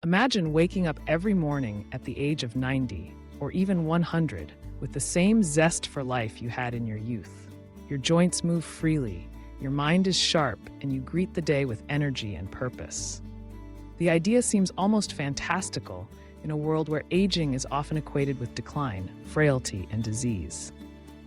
Imagine waking up every morning at the age of 90 or even 100 with the same zest for life you had in your youth. Your joints move freely, your mind is sharp, and you greet the day with energy and purpose. The idea seems almost fantastical in a world where aging is often equated with decline, frailty, and disease.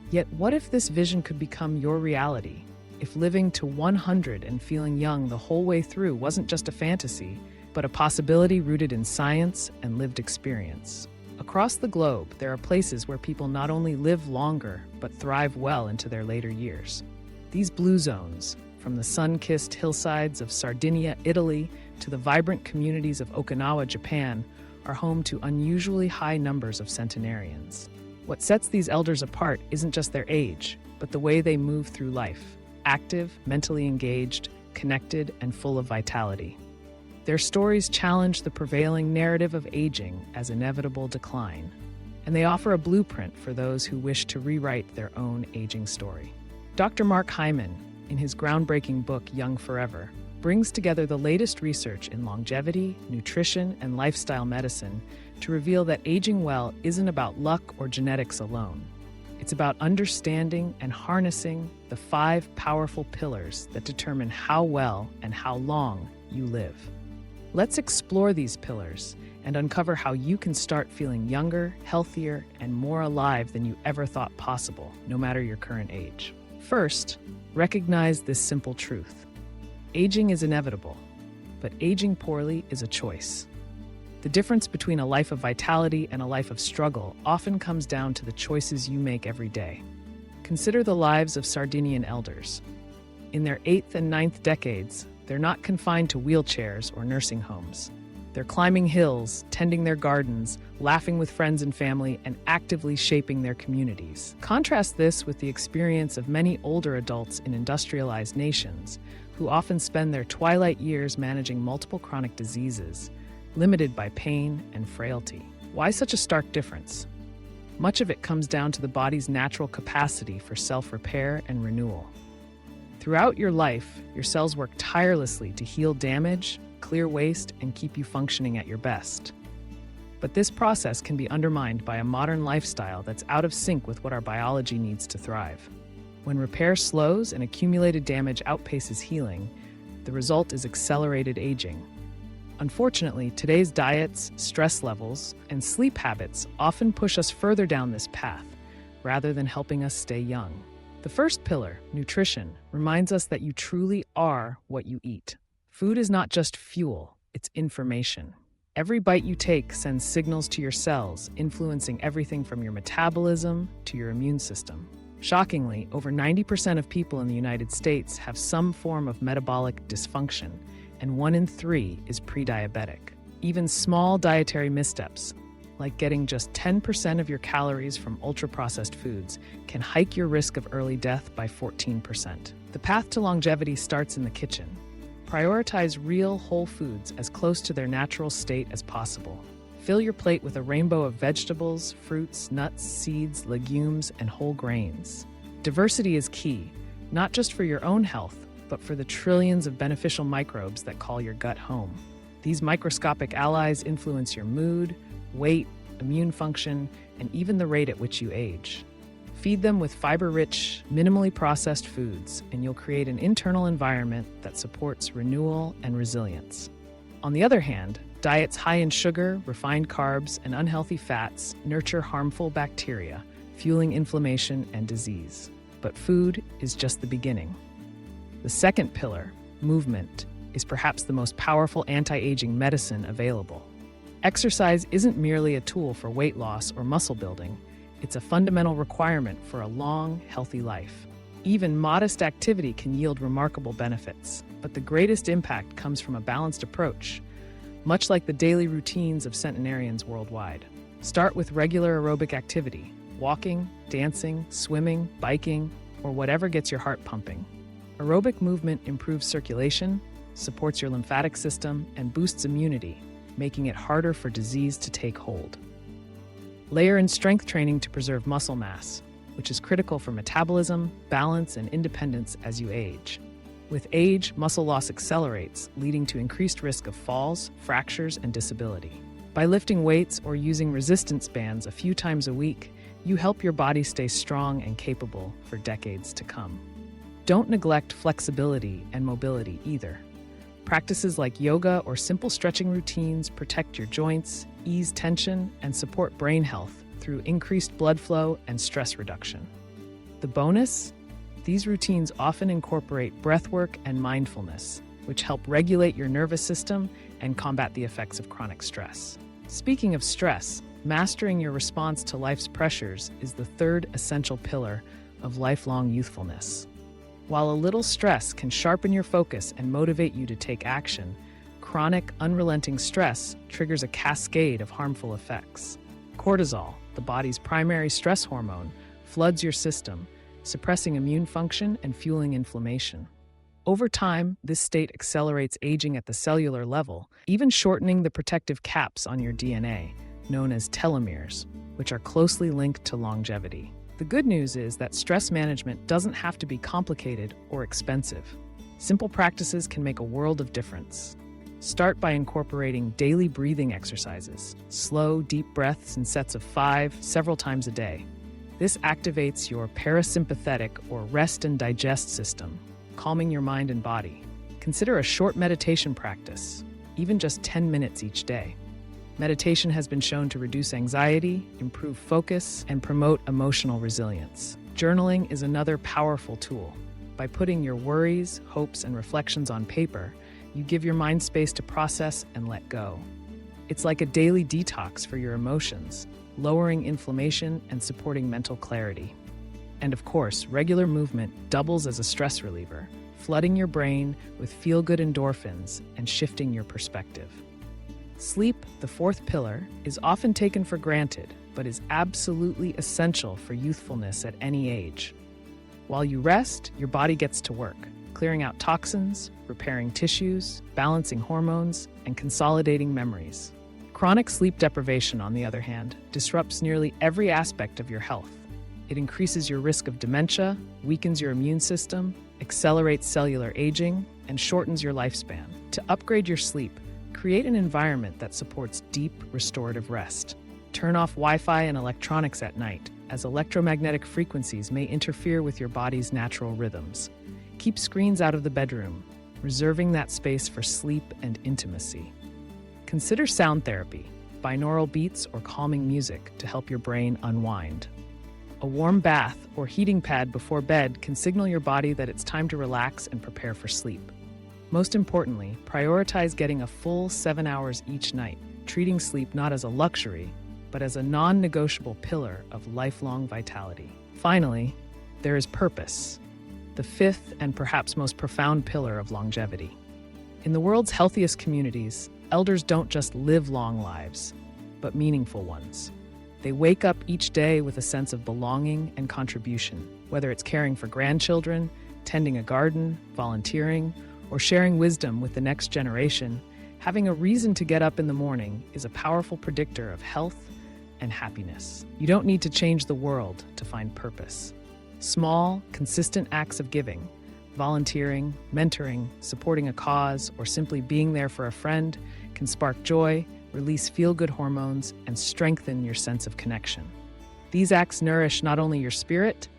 Yet what if this vision could become your reality? If living to 100 and feeling young the whole way through wasn't just a fantasy, but a possibility rooted in science and lived experience. Across the globe, there are places where people not only live longer, but thrive well into their later years. These blue zones, from the sun-kissed hillsides of Sardinia, Italy, to the vibrant communities of Okinawa, Japan, are home to unusually high numbers of centenarians. What sets these elders apart isn't just their age, but the way they move through life, active, mentally engaged, connected, and full of vitality. Their stories challenge the prevailing narrative of aging as inevitable decline, and they offer a blueprint for those who wish to rewrite their own aging story. Dr. Mark Hyman, in his groundbreaking book, Young Forever, brings together the latest research in longevity, nutrition, and lifestyle medicine to reveal that aging well isn't about luck or genetics alone. It's about understanding and harnessing the 5 powerful pillars that determine how well and how long you live. Let's explore these pillars and uncover how you can start feeling younger, healthier, and more alive than you ever thought possible, no matter your current age. First, recognize this simple truth. Aging is inevitable, but aging poorly is a choice. The difference between a life of vitality and a life of struggle often comes down to the choices you make every day. Consider the lives of Sardinian elders. In their 8th and 9th decades, they're not confined to wheelchairs or nursing homes. They're climbing hills, tending their gardens, laughing with friends and family, and actively shaping their communities. Contrast this with the experience of many older adults in industrialized nations, who often spend their twilight years managing multiple chronic diseases, limited by pain and frailty. Why such a stark difference? Much of it comes down to the body's natural capacity for self-repair and renewal. Throughout your life, your cells work tirelessly to heal damage, clear waste, and keep you functioning at your best. But this process can be undermined by a modern lifestyle that's out of sync with what our biology needs to thrive. When repair slows and accumulated damage outpaces healing, the result is accelerated aging. Unfortunately, today's diets, stress levels, and sleep habits often push us further down this path, rather than helping us stay young. The first pillar, nutrition, reminds us that you truly are what you eat. Food is not just fuel, it's information. Every bite you take sends signals to your cells, influencing everything from your metabolism to your immune system. Shockingly, over 90% of people in the United States have some form of metabolic dysfunction, and 1 in 3 is pre-diabetic. Even small dietary missteps, like getting just 10% of your calories from ultra-processed foods, can hike your risk of early death by 14%. The path to longevity starts in the kitchen. Prioritize real, whole foods as close to their natural state as possible. Fill your plate with a rainbow of vegetables, fruits, nuts, seeds, legumes, and whole grains. Diversity is key, not just for your own health, but for the trillions of beneficial microbes that call your gut home. These microscopic allies influence your mood, weight, immune function, and even the rate at which you age. Feed them with fiber-rich, minimally processed foods, and you'll create an internal environment that supports renewal and resilience. On the other hand, diets high in sugar, refined carbs, and unhealthy fats nurture harmful bacteria, fueling inflammation and disease. But food is just the beginning. The second pillar, movement, is perhaps the most powerful anti-aging medicine available. Exercise isn't merely a tool for weight loss or muscle building. It's a fundamental requirement for a long, healthy life. Even modest activity can yield remarkable benefits, but the greatest impact comes from a balanced approach, much like the daily routines of centenarians worldwide. Start with regular aerobic activity, walking, dancing, swimming, biking, or whatever gets your heart pumping. Aerobic movement improves circulation, supports your lymphatic system, and boosts immunity, making it harder for disease to take hold. Layer in strength training to preserve muscle mass, which is critical for metabolism, balance, and independence as you age. With age, muscle loss accelerates, leading to increased risk of falls, fractures, and disability. By lifting weights or using resistance bands a few times a week, you help your body stay strong and capable for decades to come. Don't neglect flexibility and mobility either. Practices like yoga or simple stretching routines protect your joints, ease tension, and support brain health through increased blood flow and stress reduction. The bonus? These routines often incorporate breathwork and mindfulness, which help regulate your nervous system and combat the effects of chronic stress. Speaking of stress, mastering your response to life's pressures is the third essential pillar of lifelong youthfulness. While a little stress can sharpen your focus and motivate you to take action, chronic, unrelenting stress triggers a cascade of harmful effects. Cortisol, the body's primary stress hormone, floods your system, suppressing immune function and fueling inflammation. Over time, this state accelerates aging at the cellular level, even shortening the protective caps on your DNA, known as telomeres, which are closely linked to longevity. The good news is that stress management doesn't have to be complicated or expensive. Simple practices can make a world of difference. Start by incorporating daily breathing exercises, slow, deep breaths in sets of 5 several times a day. This activates your parasympathetic or rest and digest system, calming your mind and body. Consider a short meditation practice, even just 10 minutes each day. Meditation has been shown to reduce anxiety, improve focus, and promote emotional resilience. Journaling is another powerful tool. By putting your worries, hopes, and reflections on paper, you give your mind space to process and let go. It's like a daily detox for your emotions, lowering inflammation and supporting mental clarity. And of course, regular movement doubles as a stress reliever, flooding your brain with feel-good endorphins and shifting your perspective. Sleep, the fourth pillar, is often taken for granted, but is absolutely essential for youthfulness at any age. While you rest, your body gets to work, clearing out toxins, repairing tissues, balancing hormones, and consolidating memories. Chronic sleep deprivation, on the other hand, disrupts nearly every aspect of your health. It increases your risk of dementia, weakens your immune system, accelerates cellular aging, and shortens your lifespan. To upgrade your sleep, create an environment that supports deep, restorative rest. Turn off Wi-Fi and electronics at night, as electromagnetic frequencies may interfere with your body's natural rhythms. Keep screens out of the bedroom, reserving that space for sleep and intimacy. Consider sound therapy, binaural beats, or calming music to help your brain unwind. A warm bath or heating pad before bed can signal your body that it's time to relax and prepare for sleep. Most importantly, prioritize getting a full 7 hours each night, treating sleep not as a luxury, but as a non-negotiable pillar of lifelong vitality. Finally, there is purpose, the fifth and perhaps most profound pillar of longevity. In the world's healthiest communities, elders don't just live long lives, but meaningful ones. They wake up each day with a sense of belonging and contribution, whether it's caring for grandchildren, tending a garden, volunteering, or sharing wisdom with the next generation. Having a reason to get up in the morning is a powerful predictor of health and happiness. You don't need to change the world to find purpose. Small, consistent acts of giving, volunteering, mentoring, supporting a cause, or simply being there for a friend can spark joy, release feel-good hormones, and strengthen your sense of connection. These acts nourish not only your spirit,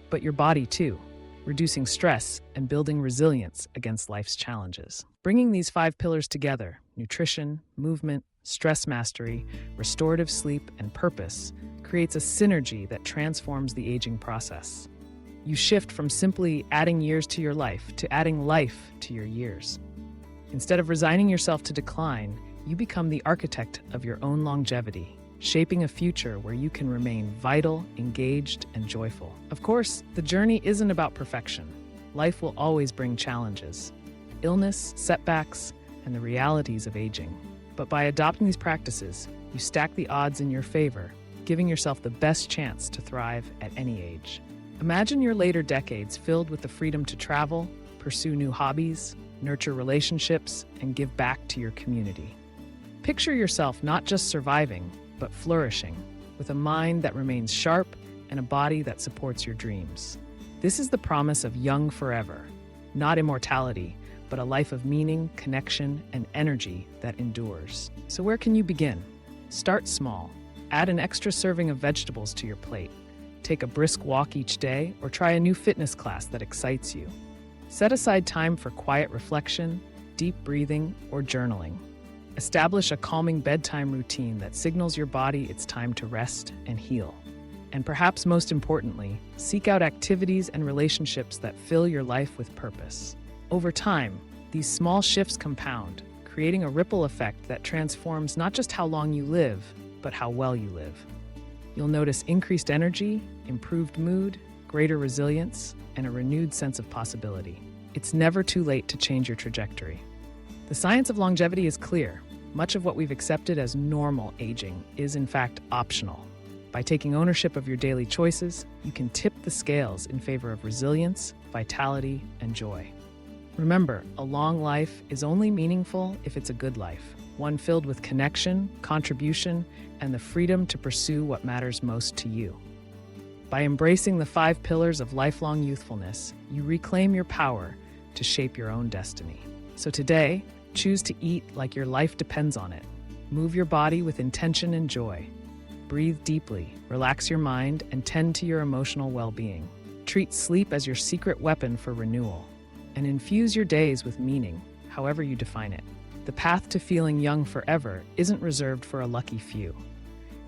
but your body too, reducing stress and building resilience against life's challenges. Bringing these 5 pillars together, nutrition, movement, stress mastery, restorative sleep, and purpose, creates a synergy that transforms the aging process. You shift from simply adding years to your life to adding life to your years. Instead of resigning yourself to decline, you become the architect of your own longevity, shaping a future where you can remain vital, engaged, and joyful. Of course, the journey isn't about perfection. Life will always bring challenges, illness, setbacks, and the realities of aging. But by adopting these practices, you stack the odds in your favor, giving yourself the best chance to thrive at any age. Imagine your later decades filled with the freedom to travel, pursue new hobbies, nurture relationships, and give back to your community. Picture yourself not just surviving, but flourishing, with a mind that remains sharp and a body that supports your dreams. This is the promise of young forever, not immortality, but a life of meaning, connection, and energy that endures. So where can you begin? Start small. Add an extra serving of vegetables to your plate. Take a brisk walk each day, or try a new fitness class that excites you. Set aside time for quiet reflection, deep breathing, or journaling. Establish a calming bedtime routine that signals your body it's time to rest and heal. And perhaps most importantly, seek out activities and relationships that fill your life with purpose. Over time, these small shifts compound, creating a ripple effect that transforms not just how long you live, but how well you live. You'll notice increased energy, improved mood, greater resilience, and a renewed sense of possibility. It's never too late to change your trajectory. The science of longevity is clear. Much of what we've accepted as normal aging is, in fact, optional. By taking ownership of your daily choices, you can tip the scales in favor of resilience, vitality, and joy. Remember, a long life is only meaningful if it's a good life, one filled with connection, contribution, and the freedom to pursue what matters most to you. By embracing the 5 pillars of lifelong youthfulness, you reclaim your power to shape your own destiny. So today, choose to eat like your life depends on it. Move your body with intention and joy. Breathe deeply, relax your mind, and tend to your emotional well-being. Treat sleep as your secret weapon for renewal, and infuse your days with meaning, however you define it. The path to feeling young forever isn't reserved for a lucky few.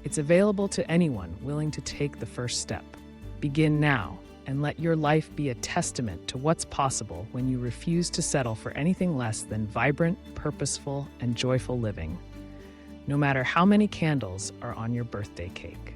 It's available to anyone willing to take the first step. Begin now, and let your life be a testament to what's possible when you refuse to settle for anything less than vibrant, purposeful, and joyful living, no matter how many candles are on your birthday cake.